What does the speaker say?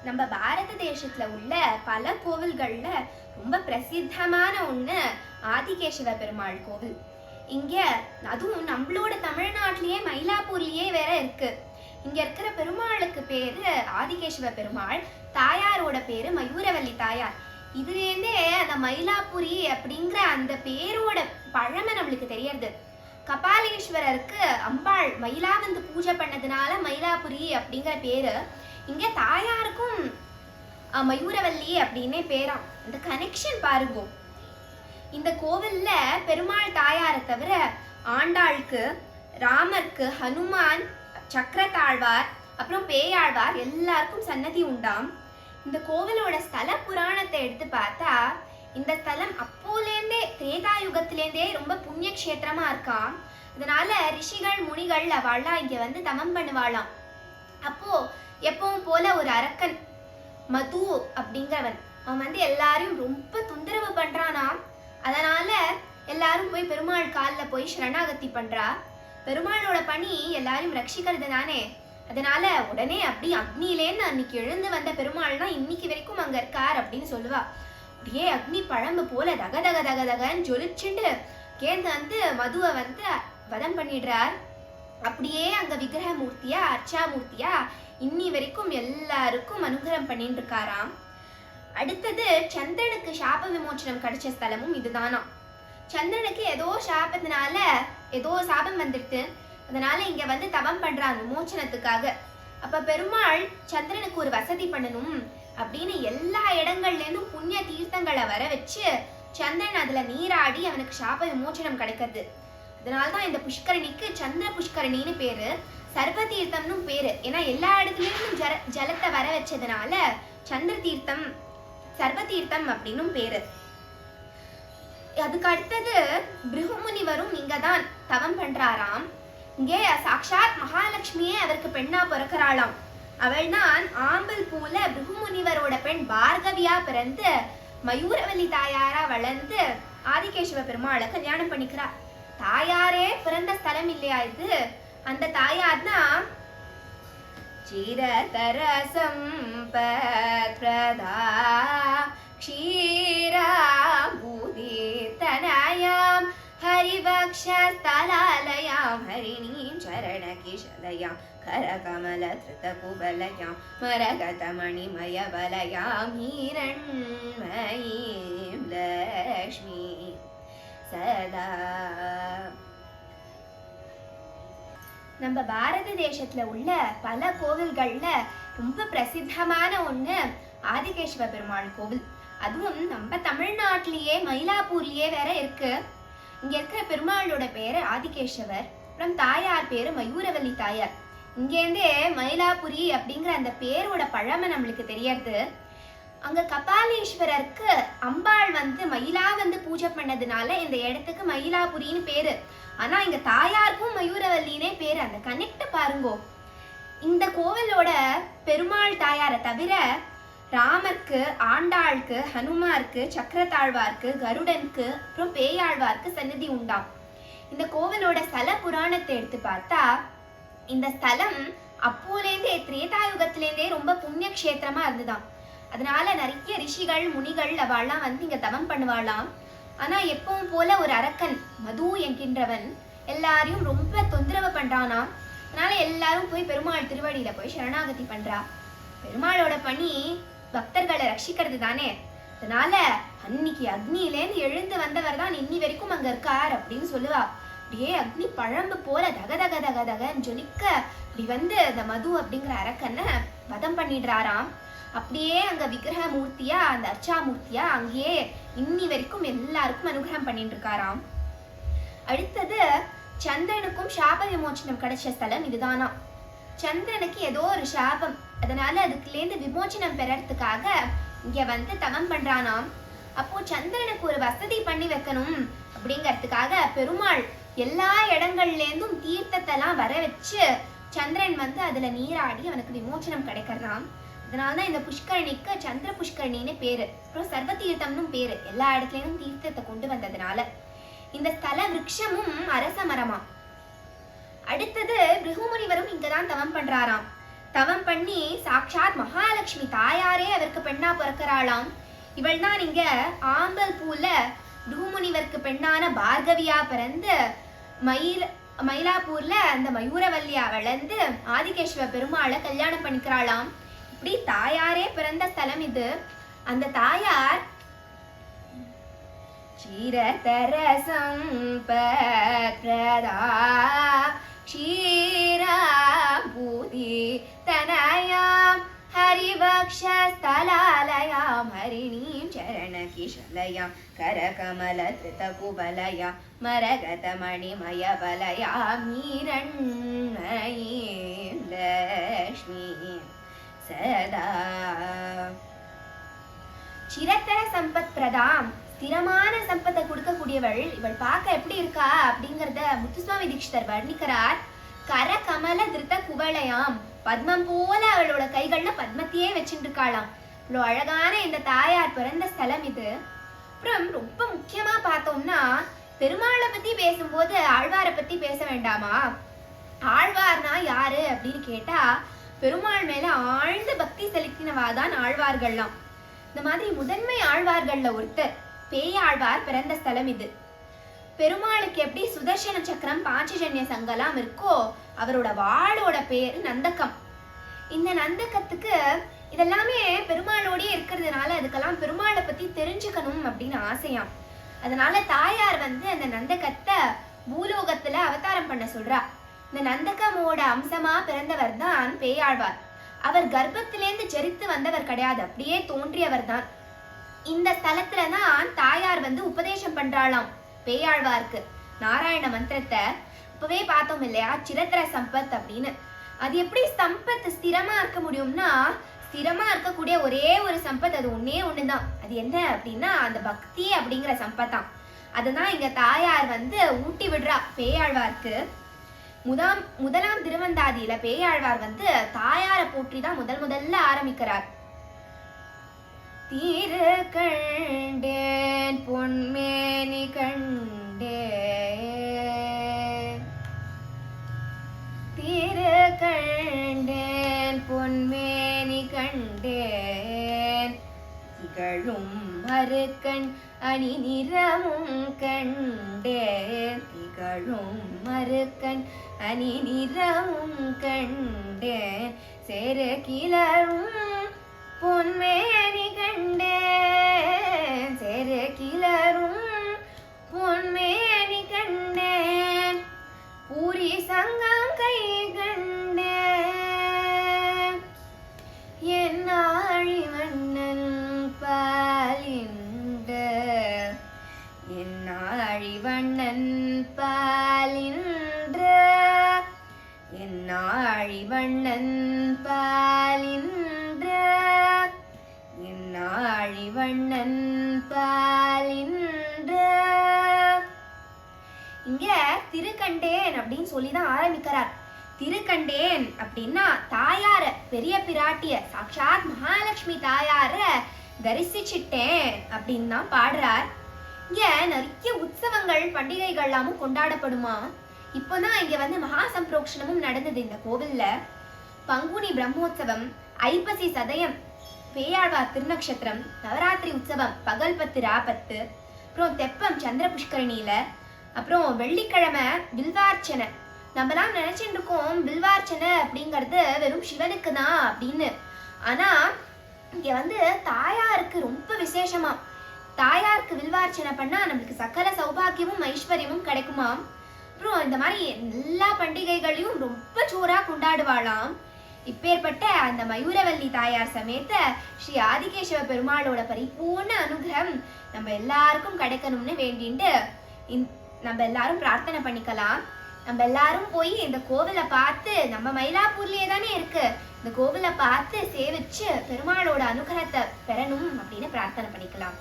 நம்ம பாரத தேசத்துல உள்ள பல கோவில்கள்ல ரொம்ப பிரசித்தமான ஒண்ணு ஆதிகேசவ பெருமாள் கோவில். இங்க அதுவும் நம்மளோட தமிழ்நாட்டிலேயே மயிலாப்பூர்லயே வேற இருக்கு. இங்க இருக்கிற பெருமாளுக்கு பேரு ஆதிகேசவ பெருமாள், தாயாரோட பேரு மயூரவல்லி தாயார். இதுலேருந்தே அந்த மயிலாப்பூரி அப்படிங்கிற அந்த பேரோட பழமை நம்மளுக்கு தெரியறது. கபாலீஸ்வரருக்கு அம்பாள் மயிலா வந்து பூஜை பண்ணதுனால மயிலாப்புரி அப்படிங்கிற பேரு. இங்க தாயாருக்கும் மயூரவல்லி அப்படின்னே பேராம். இந்த கனெக்ஷன் பாருங்க. இந்த கோவில்ல பெருமாள் தாயாரை தவிர ஆண்டாளுக்கு, ராமருக்கு, ஹனுமான், சக்கரத்தாழ்வார், அப்புறம் பேயாழ்வார் எல்லாருக்கும் சன்னதி உண்டாம். இந்த கோவிலோட ஸ்தல புராணத்தை எடுத்து பார்த்தா இந்த ஸ்தலம் அப்போலேருந்தே திரேதாயுகத்திலேருந்தே ரொம்ப புண்ணிய கஷேத்திரமா இருக்காம். அதனால ரிஷிகள் முனிகள் அவள்லாம் இங்க வந்து தவம் பண்ணுவாளாம். அப்போ எப்பவும் போல ஒரு அரக்கன் மது அப்படிங்கிறவன், அவன் வந்து எல்லாரையும் ரொம்ப தொந்தரவு பண்றானா. அதனால எல்லாரும் போய் பெருமாள் காலில் போய் சரணாகதி பண்றா. பெருமாளோட பணி எல்லாரையும் ரட்சிக்கிறது தானே. அதனால உடனே அப்படி அக்னியிலேன்னு அன்னைக்கு எழுந்து வந்த பெருமாள் தான் இன்னைக்கு வரைக்கும் அங்க இருக்கார் அப்படின்னு சொல்லுவா. அப்படியே அக்னி பழம்பு போல தக தக தக தகன்னு ஜொலிச்சுட்டு கேந்து வந்து மதுவை வந்து வதம் பண்ணிடுறார். அப்படியே அங்க விக்கிரக மூர்த்தியா அர்ச்சா மூர்த்தியா இன்னி வரைக்கும் எல்லாருக்கும் அனுகிரகம் பண்ணிட்டு இருக்காராம். அடுத்தது சந்திரனுக்கு சாப விமோச்சனம் கிடைச்ச ஸ்தலமும் இதுதானா. சந்திரனுக்கு ஏதோ சாபத்தினால ஏதோ சாபம் வந்துடுது. அதனால இங்க வந்து தவம் பண்றான் விமோச்சனத்துக்காக. அப்ப பெருமாள் சந்திரனுக்கு ஒரு வசதி பண்ணணும் அப்படின்னு எல்லா இடங்கள்ல இருந்தும் புண்ணிய தீர்த்தங்களை வர வச்சு சந்திரன் அதுல நீராடி அவனுக்கு சாப விமோச்சனம் கிடைக்கிறது. அதனால்தான் இந்த புஷ்கரணிக்கு சந்திர புஷ்கரணின்னு பேரு, சர்வ தீர்த்தம்னு பேரு. ஏன்னா எல்லா இடத்துலயும் ஜலத்தை வர வச்சதுனால சந்திர தீர்த்தம், சர்வ தீர்த்தம் அப்படின்னு பேரு. அதுக்கு அடுத்தது பிருகுமுனிவரும் இங்கதான் தவம் பண்றாராம். இங்கே சாக்ஷாத் மகாலட்சுமியே அவருக்கு பெண்ணா பிறக்கிறாளாம். அவள் தான் ஆம்பல் பூல பிருகுமுனிவரோட பெண் பார்கவியா பிறந்து மயூரவல்லி தாயாரா வளர்ந்து ஆதிகேசவ பெருமாளை கல்யாணம் பண்ணிக்கிறா. தாயாரே பிறந்த ஸ்தலம் இல்லையா இது? அந்த தாயார் தான் சிரதரசம் பிரதா க்ஷீராம்பூதிதனயாம் ஹரிவக்ஷஸ்தலாலயாம் ஹரிணீம் சரணகிஷலயாம் கரகமலத்ருதகுவலயாம் மரகதமணிமயவலயாம் ஹிரண்மயீம் லக்ஷ்மி சதா. நம்ம பாரத தேசத்துல உள்ள பல கோவில்கள்ல ரொம்ப பிரசித்தமான ஒண்ணு ஆதிகேசவ பெருமாள் கோவில். அதுவும் நம்ம தமிழ்நாட்டிலேயே மயிலாப்பூர்லயே வேற இருக்கு. இங்க இருக்கிற பெருமாளோட பேரு ஆதிகேசவர், அப்புறம் தாயார் பேரு மயூரவல்லி தாயார். இங்கேருந்தே மயிலாப்புரி அப்படிங்கிற அந்த பேரோட பழமை நம்மளுக்கு தெரியறது. அங்க கபாலீஸ்வரருக்கு அம்பாள் வந்து மயிலா வந்து பூஜை பண்ணதுனால இந்த இடத்துக்கு மயிலாப்புரின்னு பேரு. ஆனா இங்க தாயாருக்கும் மயூரவல்லினே பேரு. அந்த கனெக்ட் பாருங்கோ. இந்த கோவிலோட பெருமாள் தாயாரை தவிர ராமருக்கு, ஆண்டாளுக்கு, ஹனுமாருக்கு, சக்கரத்தாழ்வாருக்கு, கருடனுக்கு, அப்புறம் பேயாழ்வாருக்கு சன்னதி உண்டாம். இந்த கோவிலோட ஸ்தல புராணத்தை எடுத்து பார்த்தா இந்த ஸ்தலம் அப்போலேருந்தே திரேதாயுகத்திலேருந்தே ரொம்ப புண்ணிய கஷேத்திரமா இருந்துதான். அதனால நிறைய ரிஷிகள் முனிகள் அவள்லாம் வந்து இங்க தவம் பண்ணுவாளாம். ஆனா எப்பவும் போல ஒரு அரக்கன் மது என்கின்றவன் எல்லாரையும் ரொம்ப தொந்தரவு பண்றானா. அதனால எல்லாரும் போய் பெருமாள் திருவடியில போய் சரணாகதி பண்றா. பெருமாளோட பணி பக்தர்களை ரட்சிக்கிறது தானே. அதனால அன்னைக்கு அக்னியிலேருந்து எழுந்து வந்தவர் தான் இன்னி வரைக்கும் அங்க இருக்கார் அப்படின்னு சொல்லுவா. அப்படியே அக்னி பழம்பு போல தக தக தக தகன்னு ஜொலிக்க இப்படி வந்து அந்த மது அப்படிங்கிற அரக்கனை வதம் பண்ணிடுறாராம். அப்படியே அங்க விக்கிரக மூர்த்தியா அந்த அர்ச்சா மூர்த்தியா அங்கேயே இன்னி வரைக்கும் எல்லாருக்கும் அனுகிரகம் பண்ணிட்டு இருக்காராம். அடுத்தது சந்திரனுக்கும் சாப விமோச்சனம் கிடைச்ச ஸ்தலம் இதுதானா. சந்திரனுக்கு ஏதோ ஒரு சாபம், அதனால அதுக்குலேருந்து விமோச்சனம் பெறறதுக்காக இங்க வந்து தவம் பண்றானாம். அப்போ சந்திரனுக்கு ஒரு வசதி பண்ணி வைக்கணும் அப்படிங்கறதுக்காக பெருமாள் எல்லா இடங்கள்ல இருந்தும் தீர்த்தத்தெல்லாம் வர வச்சு சந்திரன் வந்து அதுல நீராடி அவனுக்கு விமோச்சனம் கிடைக்கிறான். அதனாலதான் இந்த புஷ்கரணிக்கு சந்திர புஷ்கரணின்னு பேரு, அப்புறம் சர்வ தீர்த்தம்னு பேரு. எல்லா இடத்துலயும் தீர்த்தத்தை கொண்டு வந்ததுனால இந்த ஸ்தல விருட்சமும் அரச மரமா. அடுத்தது பிருகுமுனிவரும் இங்கதான் தவம் பண்றாராம். தவம் பண்ணி சாட்சாத் மகாலட்சுமி தாயாரே அவருக்கு பெண்ணா பிறக்கிறாளாம். இவள் தான் இங்க ஆம்பல் பூல பூமுனிவருக்கு பெண்ணான பார்கவியா பிறந்து மயிலாப்பூர்ல அந்த மயூரவல்லியா வளர்ந்து ஆதிகேஸ்வர பெருமாளை கல்யாணம் பண்ணிக்கிறாளாம். இப்படி தாயாரே பிறந்த ஸ்தலம் இது. அந்த தாயார் க்ஷீரதர சம்பத்ப்ரதா க்ஷீராபூதி தனயாம் ஹரிவக்ஷஸ்தலாலயாம் ஹரிணீம் சரணகிஷலயாம் கரகமலத்ரிதகுபலயாம் மரகதமணிமயவலயாம் நீரண்மயீம் லக்ஷ்மீம் சதா. சிரத்தர சம்பத் பிரதாம், ஸ்திரமான சம்பத்தை கொடுக்கக்கூடியவள். இவள் பார்க்க எப்படி இருக்கா அப்படிங்கறத முத்துசுவாமி தீட்சிதர் வர்ணிக்கிறார். கரகமல திருத்த குவளையாம், பத்மம் போல அவளோட கைகள்ல பத்மத்தையே வச்சுட்டு இருக்காளாம். இவ்வளோ அழகான இந்த தாயார் பிறந்த ஸ்தலம் இது. அப்புறம் ரொம்ப முக்கியமா பார்த்தோம்னா, பெருமாளை பத்தி பேசும்போது ஆழ்வாரை பத்தி பேச வேண்டாமா? ஆழ்வார்னா யாரு அப்படின்னு கேட்டா, பெருமாள் மேல ஆழ்ந்த பக்தி செலுத்தினவாதான் ஆழ்வார்கள்லாம். இந்த மாதிரி முதன்மை ஆழ்வார்கள்ல ஒருத்தர் பேயாழ்வார் பிறந்த ஸ்தலம் இது. பெருமாளுக்கு எப்படி சுதர்சன சக்கரம் பாஞ்சஜன்ய சங்கலாம் இருக்கோ, அவரோட வாளோட பேரு நந்தகம். இந்த நந்தகத்துக்கு இதெல்லாமே பெருமாளோடயே இருக்கிறதுனால அதுக்கெல்லாம் பெருமாளை பத்தி தெரிஞ்சுக்கணும் அப்படின்னு ஆசையாம். அதனால தாயார் அந்த நந்தகத்தை பூலோகத்துல அவதாரம் பண்ண சொல்றா. இந்த நந்தகமோட அம்சமா பிறந்தவர் தான் பேயாழ்வார். அவர் கர்ப்பத்திலேந்து ஜெரித்து வந்தவர் கிடையாது, அப்படியே தோன்றியவர் தான். இந்த ஸ்தலத்துலதான் தாயார் உபதேசம் பண்றாளாம் பேயாழ்வார்க்கு நாராயண மந்திரத்தை. இப்பவே பார்த்தோம் இல்லையா, சிரத்தர சம்பத் அப்படின்னு. அது எப்படி சம்பத் ஸ்திரமா இருக்க முடியும்னா, ஸ்திரமா இருக்கக்கூடிய ஒரே ஒரு சம்பத் அது ஒன்னே ஒண்ணுதான். அது என்ன அப்படின்னா அந்த பக்தி அப்படிங்கிற சம்பத்தான். அதுதான் இங்க தாயார் ஊட்டி விடுறா பேயாழ்வார்க்கு. முதலாம் திருவந்தாதியில பேயாழ்வார் தாயாரை போற்றிதான் முதல்ல ஆரம்பிக்கிறார். தீரு கண்டேன் பொன்மேனி கண்டேன், தீரு கண்டேன் பொன்மேனி கண்டேன், திகழும் மறுக்கண் அணி நிறமும் கண்டேன், திகழும் மறுக்கண் அணி நிறமும் கண்டேன், சேரு கிளரும் பொன்மேனி கண்டேன், சேரு கிளரும் பொன்மேனி கண்டேன், பூரி சங்கம் கை கண்டேன், என் ஆழி வண்ணன் பாலிண்ட, என் ஆழி வண்ணன் பாலின்ற, என் ஆழி வண்ணன் பாலின்ற, என் ஆழி வண்ணன் பாலின்ற. இங்க திருக்கண்டேன் அப்படின்னு சொல்லிதான் ஆரம்பிக்கிறார். திருக்கண்டேன் அப்படின்னா தாயார, பெரிய பிராட்டிய, சாட்சாத் மகாலட்சுமி தாயார தரிசிச்சிட்டேன் அப்படின்னு தான் பாடுறார். இங்க நிறைய உற்சவங்கள் பண்டிகைகள்லாமும் கொண்டாடப்படுமா. இப்போதான் இங்க மகா சம்பிரோக்ஷணமும் நடந்தது இந்த கோவில்ல. பங்குனி பிரம்மோற்சவம், ஐப்பசி சதயம், பேயாழ்வார் திருநக்ஷத்திரம், நவராத்திரி உற்சவம் பகல் 10 ராபத்து, அப்புறம் தெப்பம் சந்திர புஷ்கரணியில, அப்புறம் வெள்ளிக்கிழமை வில்வார்ச்சனை. நம்மலாம் நினைச்சிட்டு இருக்கோம் வில்வார்ச்சனை அப்படிங்கிறது வெறும் சிவனுக்கு தான் அப்படின்னு. ஆனா இங்க தாயாருக்கு ரொம்ப விசேஷமா. தாயாருக்கு வில்வார்ச்சனை பண்ணா நம்மளுக்கு சகல சௌபாகியமும் ஐஸ்வர்யமும் கிடைக்குமாம். அப்புறம் இந்த மாதிரி எல்லா பண்டிகைகளையும் ரொம்ப ஜோரா கொண்டாடுவாளாம். இப்பேற்பட்ட அந்த மயூரவல்லி தாயார் சமேத ஸ்ரீ ஆதிகேசவ பெருமாளோட பரிபூர்ண அனுகிரகம் நம்ம எல்லாருக்கும் கிடைக்கணும்னு வேண்டிட்டு நம்ம எல்லாரும் பிரார்த்தனை பண்ணிக்கலாம். நம்ம எல்லாரும் போய் இந்த கோவிலை பார்த்து, நம்ம மயிலாப்பூர்லயே தானே இருக்கு, இந்த கோவிலை பார்த்து சேவிச்சு பெருமாளோட அனுகிரகத்தை பெறணும் அப்படின்னு பிரார்த்தனை பண்ணிக்கலாம்.